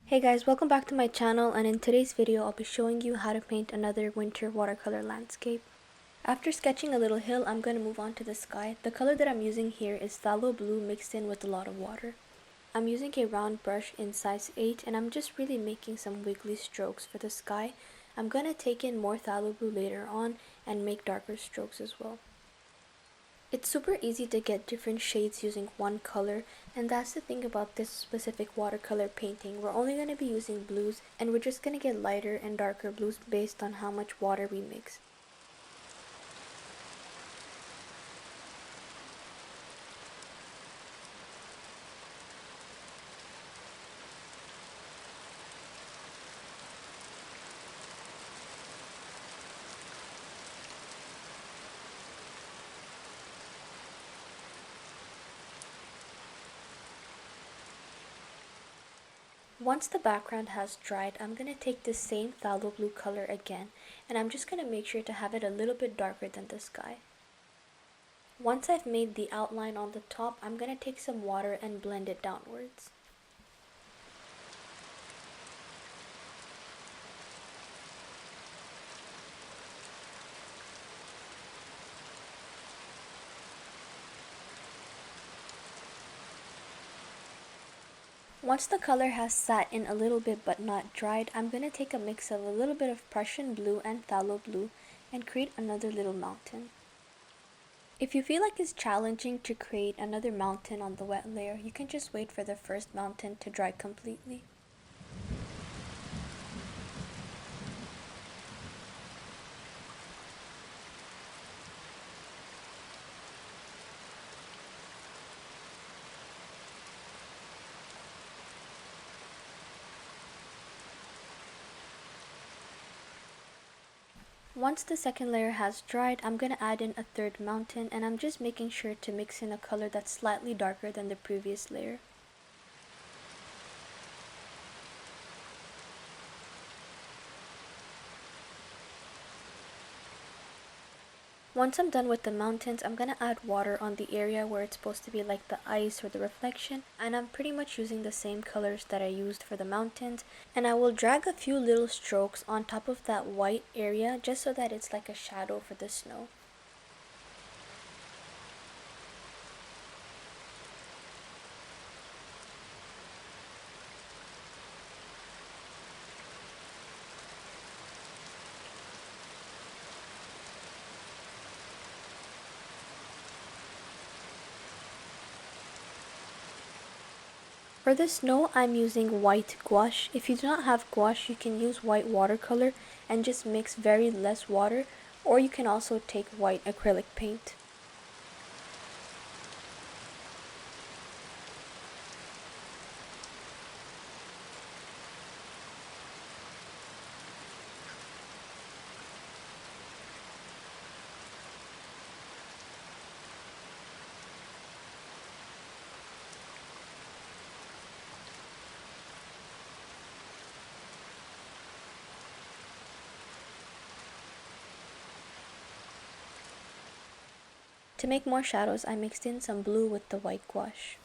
Hey guys, welcome back to my channel, and in today's video I'll be showing you how to paint another winter watercolor landscape. After sketching a little hill, I'm going to move on to the sky. The color that I'm using here is phthalo blue mixed in with a lot of water. I'm using a round brush in size 8 and I'm just really making some wiggly strokes for the sky. I'm going to take in more phthalo blue later on and make darker strokes as well. It's super easy to get different shades using one color, and that's the thing about this specific watercolor painting. We're only going to be using blues, and we're just going to get lighter and darker blues based on how much water we mix. Once the background has dried, I'm going to take the same phthalo blue color again, and I'm just going to make sure to have it a little bit darker than the sky. Once I've made the outline on the top, I'm going to take some water and blend it downwards. Once the color has sat in a little bit but not dried, I'm going to take a mix of a little bit of Prussian blue and phthalo blue and create another little mountain. If you feel like it's challenging to create another mountain on the wet layer, you can just wait for the first mountain to dry completely. Once the second layer has dried, I'm going to add in a third mountain, and I'm just making sure to mix in a color that's slightly darker than the previous layer. Once I'm done with the mountains, I'm going to add water on the area where it's supposed to be like the ice or the reflection, and I'm pretty much using the same colors that I used for the mountains, and I will drag a few little strokes on top of that white area just so that it's like a shadow for the snow. For the snow, I'm using white gouache. If you do not have gouache, you can use white watercolor and just mix very less water, or you can also take white acrylic paint. To make more shadows, I mixed in some blue with the white gouache.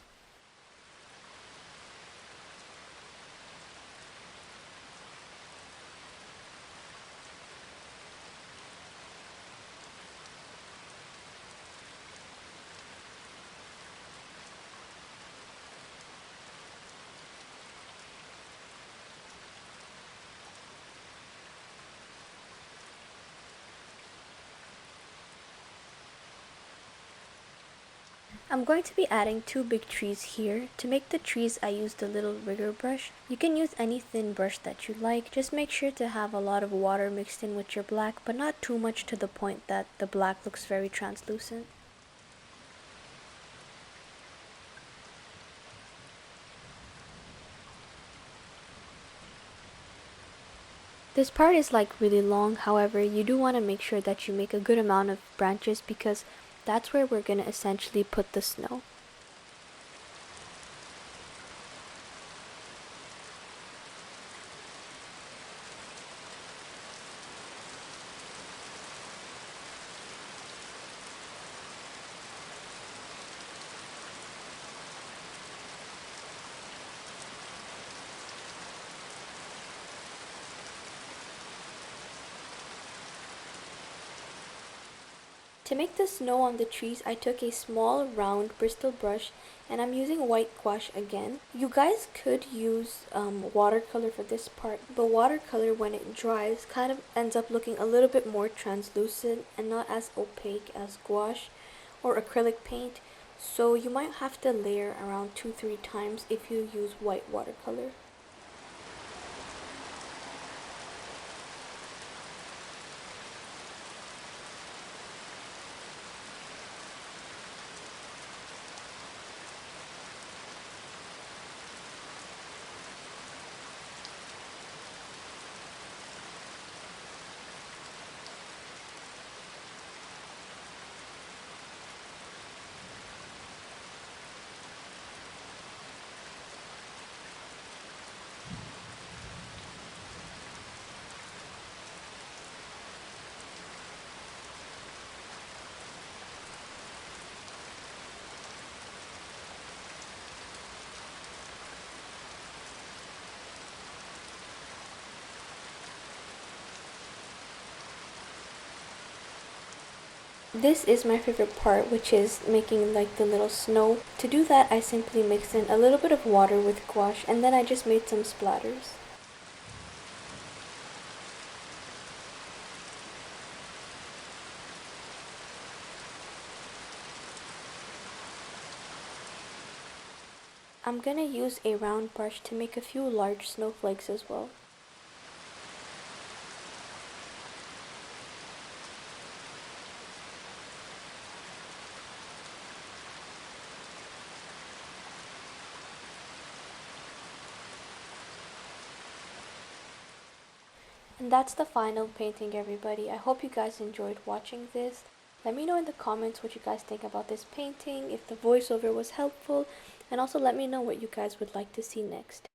I'm going to be adding two big trees here. To make the trees, I used a little rigger brush. You can use any thin brush that you like. Just make sure to have a lot of water mixed in with your black, but not too much to the point that the black looks very translucent. This part is like really long, however, you do want to make sure that you make a good amount of branches because that's where we're going to essentially put the snow. To make the snow on the trees, I took a small round Bristol brush and I'm using white gouache again. You guys could use watercolor for this part, but watercolor when it dries kind of ends up looking a little bit more translucent and not as opaque as gouache or acrylic paint, so you might have to layer around 2-3 times if you use white watercolor. This is my favorite part, which is making like the little snow. To do that, I simply mixed in a little bit of water with gouache and then I just made some splatters. I'm gonna use a round brush to make a few large snowflakes as well. And that's the final painting, everybody. I hope you guys enjoyed watching this. Let me know in the comments what you guys think about this painting, if the voiceover was helpful, and also let me know what you guys would like to see next.